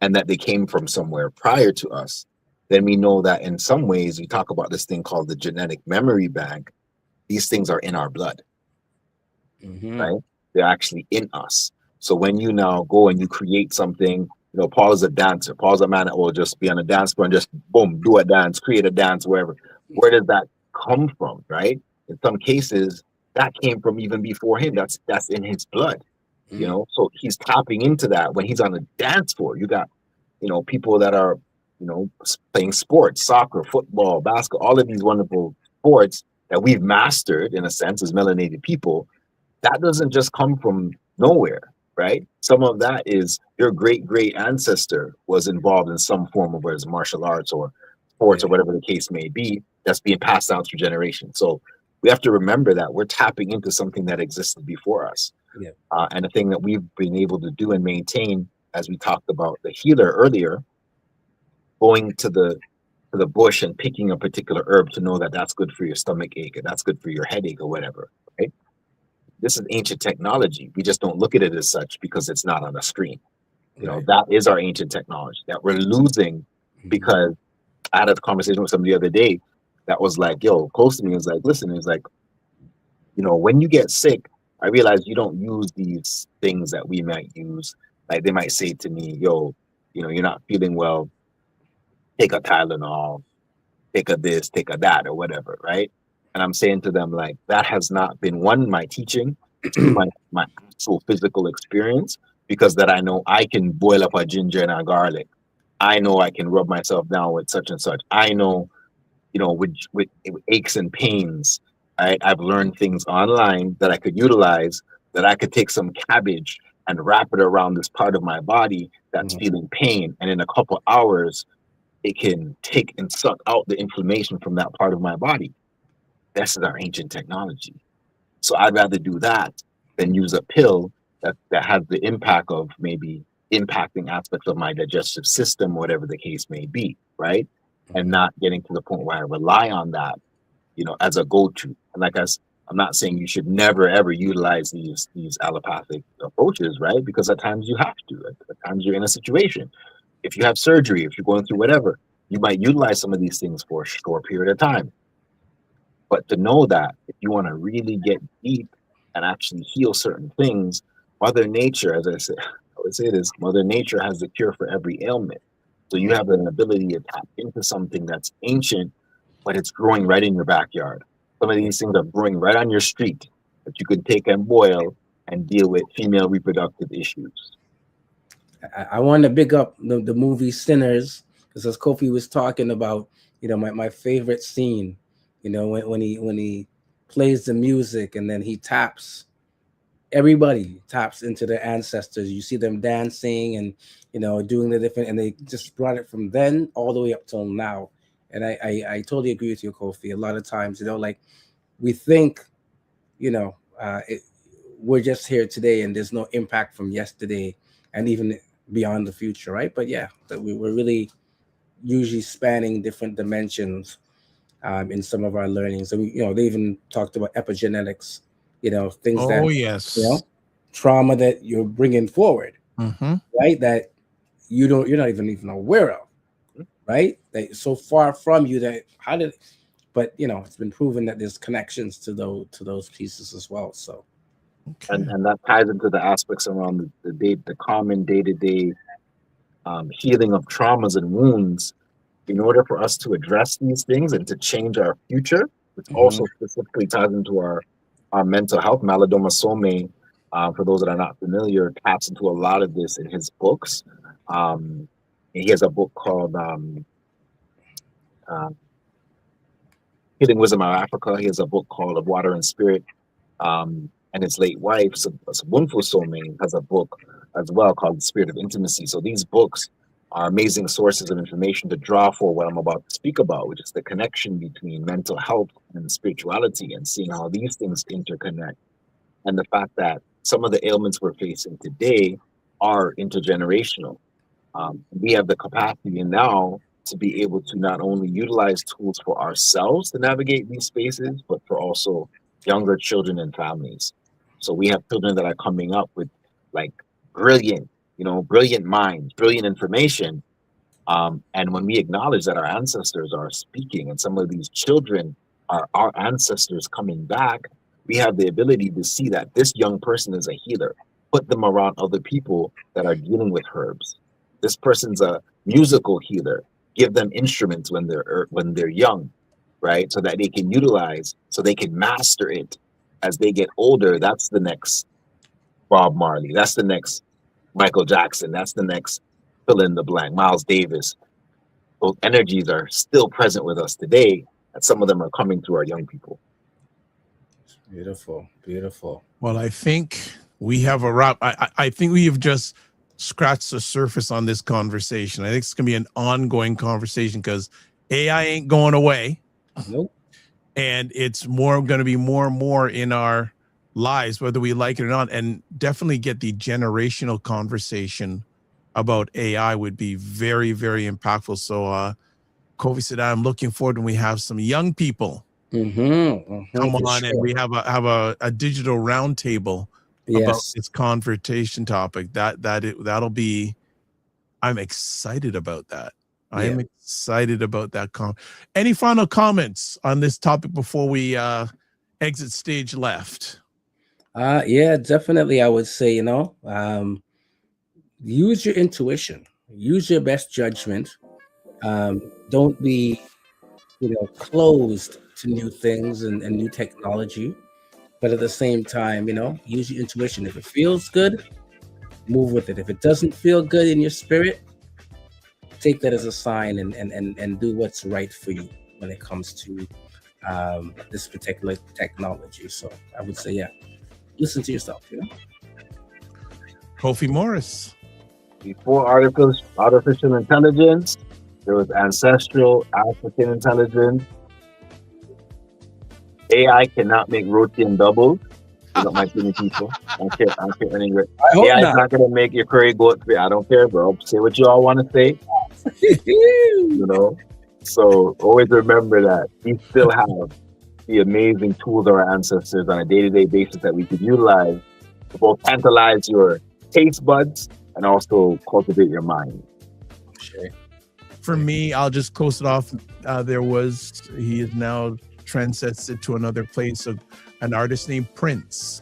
and that they came from somewhere prior to us, then we know that in some ways, we talk about this thing called the genetic memory bank. These things are in our blood, right? They're actually in us. So when you now go and you create something, Paul is a dancer. Paul's a man that will just be on a dance floor and just boom, do a dance, create a dance, wherever. Where does that come from, right? In some cases, that came from even before him. That's in his blood, So he's tapping into that when he's on the dance floor. You got, people that are, playing sports, soccer, football, basketball, all of these wonderful sports that we've mastered in a sense as melanated people. That doesn't just come from nowhere, right? Some of that is your great ancestor was involved in some form of whether it's martial arts or sports or whatever the case may be, that's being passed down through generations. So we have to remember that we're tapping into something that existed before us. And the thing that we've been able to do and maintain, as we talked about the healer earlier, going to the bush and picking a particular herb to know that that's good for your stomach ache or that's good for your headache or whatever, right? This is ancient technology. We just don't look at it as such because it's not on a screen. That is our ancient technology that we're losing because I had a conversation with somebody the other day that was like, close to me, was like, listen, it's like, when you get sick, I realize you don't use these things that we might use. Like they might say to me, you're not feeling well, take a Tylenol, take a this, take a that, or whatever, right? And I'm saying to them, like, that has not been my teaching, my actual physical experience, because that I know I can boil up a ginger and a garlic. I know I can rub myself down with such and such. I know, with aches and pains, I've learned things online that I could utilize, that I could take some cabbage and wrap it around this part of my body that's feeling pain. And in a couple hours, it can take and suck out the inflammation from that part of my body. This is our ancient technology. So I'd rather do that than use a pill that has the impact of maybe impacting aspects of my digestive system, whatever the case may be, right? And not getting to the point where I rely on that, as a go-to. And like I'm not saying you should never ever utilize these allopathic approaches, right? Because at times you have to. At times you're in a situation. If you have surgery, if you're going through whatever, you might utilize some of these things for a short period of time. But to know that if you want to really get deep and actually heal certain things, Mother Nature, as I would say this, Mother Nature has the cure for every ailment. So you have an ability to tap into something that's ancient, but it's growing right in your backyard. Some of these things are growing right on your street that you can take and boil and deal with female reproductive issues. I want to big up the movie Sinners, because as Kofi was talking about, my favorite scene, when he plays the music and then he taps, everybody taps into their ancestors. You see them dancing and, doing the different, and they just brought it from then all the way up till now. And I totally agree with you, Kofi. A lot of times, like we think, we're just here today and there's no impact from yesterday and even beyond the future, right? But yeah, we're really usually spanning different dimensions in some of our learnings. So they even talked about epigenetics, things that, yes. trauma that you're bringing forward, Mm-hmm. right? That you're not even aware of, right? That it's so far from you that but it's been proven that there's connections to those pieces as well. So, and that ties into the aspects around the common day-to-day healing of traumas and wounds. In order for us to address these things and to change our future, which also specifically ties into our mental health. Malidoma Somé, for those that are not familiar, taps into a lot of this in his books. He has a book called Healing Wisdom of Africa. He has a book called Of Water and Spirit. And his late wife, Sabunfu Somé, has a book as well called The Spirit of Intimacy. So these books are amazing sources of information to draw for what I'm about to speak about, which is the connection between mental health and spirituality, and seeing how these things interconnect. And the fact that some of the ailments we're facing today are intergenerational. We have the capacity now to be able to not only utilize tools for ourselves to navigate these spaces, but for also younger children and families. So we have children that are coming up with like brilliant minds, brilliant information. And when we acknowledge that our ancestors are speaking and some of these children are our ancestors coming back, we have the ability to see that this young person is a healer. Put them around other people that are dealing with herbs. This person's a musical healer. Give them instruments when they're young, right? So that they can utilize, so they can master it as they get older. That's the next Bob Marley. That's the next Michael Jackson. That's the next fill in the blank, Miles Davis. Those energies are still present with us today, and some of them are coming through our young people. beautiful, beautiful. Well, I think we have a wrap. I think we have just scratched the surface on this conversation. I think it's going to be an ongoing conversation because AI ain't going away. Nope. And it's going to be more and more in our lives, whether we like it or not. And definitely get the generational conversation about AI would be very, very impactful. So, Kofi Sadat, I'm looking forward when we have some young people come on and we have a digital roundtable about this conversation topic. That'll be. I'm excited about that. I am excited about that. Any final comments on this topic before we exit stage left? Yeah, definitely. I would say, use your intuition, use your best judgment. Don't be, closed to new things and new technology. But at the same time, use your intuition. If it feels good, move with it. If it doesn't feel good in your spirit, take that as a sign and do what's right for you when it comes to this particular technology. So I would say, listen to yourself. Kofi Morris. Before artificial intelligence, there was ancestral African intelligence. AI cannot make roti and doubles. You got my tuning people. I don't care anyway. AI is not gonna make your curry goat. I don't care, bro. Say what you all want to say. So always remember that we still have the amazing tools of our ancestors on a day-to-day basis that we could utilize to both tantalize your taste buds and also cultivate your mind. Sure. For me, I'll just close it off. He is now transcends it to another place of an artist named Prince.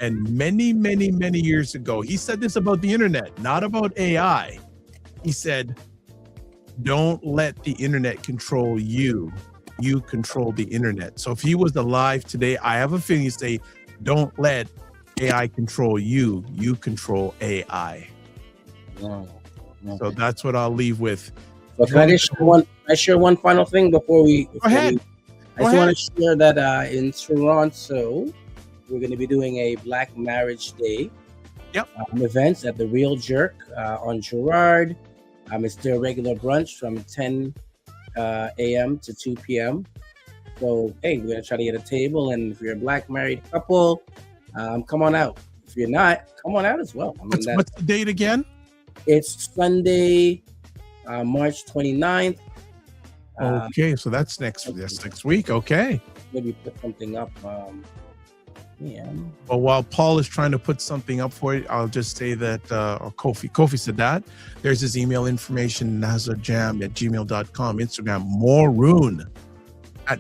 And many, many, many years ago, he said this about the internet, not about AI. He said, don't let the internet control you. You control the internet. So if he was alive today, I have a feeling he'd say, don't let AI control you. You control AI. Wow. So that's what I'll leave with. So can I share one final thing before we... Go ahead. I just want to share that in Toronto, we're going to be doing a Black Marriage Day events at the Real Jerk on Girard. It's their regular brunch from 10 a.m. to 2 p.m. So, hey, we're going to try to get a table. And if you're a Black married couple, come on out. If you're not, come on out as well. What's the date again? It's Sunday, March 29th. Okay, so that's next week. Okay. Maybe put something up. PM. Well, while Paul is trying to put something up for it, I'll just say that Kofi Sadat, there's his email information, nazajam@gmail.com, Instagram, Maroon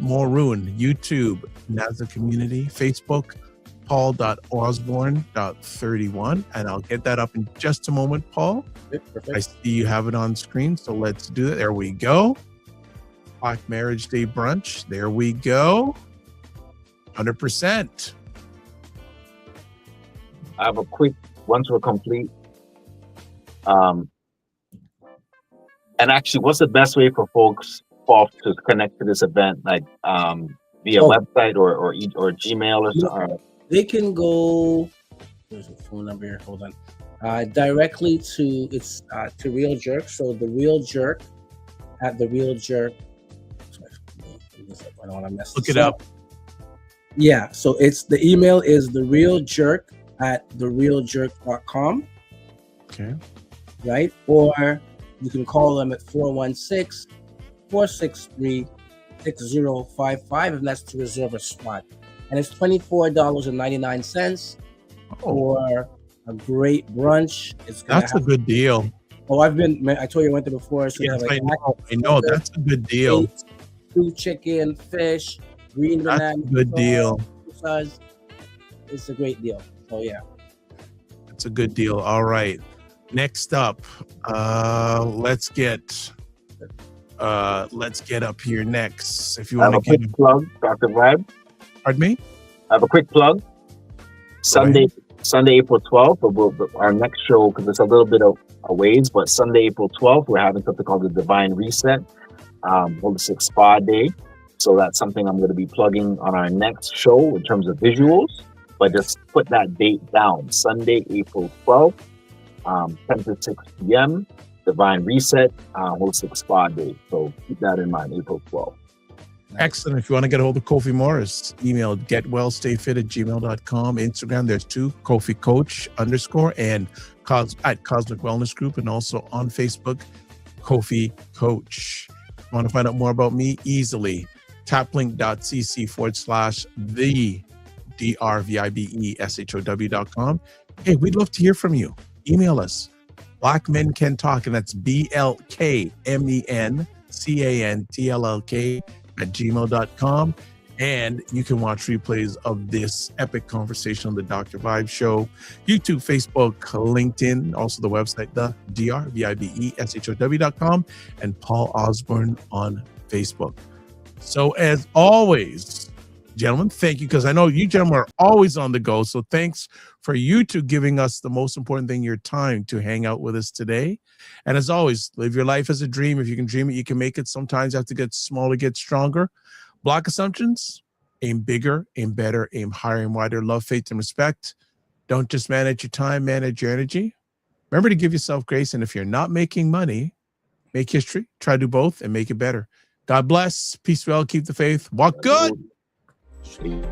@Maroon, YouTube, NASA Community, Facebook, paul.osbourne.31, and I'll get that up in just a moment, Paul. I see you have it on screen, so let's do it. There we go. Black Marriage Day Brunch. There we go. 100%. I have a quick, once we're complete. And actually, what's the best way for folks to connect to this event, like via website or Gmail or something? They can go. There's a phone number here. Hold on. Directly to to Real Jerk. So the Real Jerk at the Real Jerk. Sorry, I don't want to mess. Look it up. Yeah. So the email is therealjerk@therealjerk.com. Okay. Right. Or you can call them at 416-463-6055, and that's to reserve a spot. And it's $24.99 for a great brunch. That's a good deal. Oh, I told you I went there before. So yes, I know. That's a good deal. Stew chicken, fish, green banana. That's a good deal. It's a great deal. So yeah. It's a good deal. All right. Next up, let's get up here next. If you want to give a quick plug, Dr. Vibe. Pardon me? I have a quick plug. Sunday, April 12th, our next show, because it's a little bit of a ways, but Sunday, April 12th, we're having something called the Divine Reset, holistic spa day. So that's something I'm going to be plugging on our next show in terms of visuals, but just put that date down. Sunday, April 12th, 10 to 6 p.m., Divine Reset, holistic spa day. So keep that in mind, April 12th. Excellent. If you want to get a hold of Kofi Morris, email getwellstayfit@gmail.com. Instagram, there's two, Kofi Coach _ and at Cosmic Wellness Group, and also on Facebook, Kofi Coach. If you want to find out more about me, easily taplink.cc/the DRVIBESHOW.com. Hey, we'd love to hear from you. Email us. Black Men Can Talk, and that's BLKMEN CANTLLK @gmail.com. And you can watch replays of this epic conversation on the Dr. Vibe Show, YouTube, Facebook, LinkedIn, also the website, the DRVIBESHOW.com, and Paul Osbourne on Facebook. So as always, gentlemen, thank you, because I know you gentlemen are always on the go. So thanks for you two giving us the most important thing, your time to hang out with us today. And as always, live your life as a dream. If you can dream it, you can make it. Sometimes you have to get small to get stronger. Block assumptions, aim bigger, aim better, aim higher and wider. Love, faith, and respect. Don't just manage your time, manage your energy. Remember to give yourself grace. And if you're not making money, make history. Try to do both and make it better. God bless. Peace well. Keep the faith. Walk good. See you.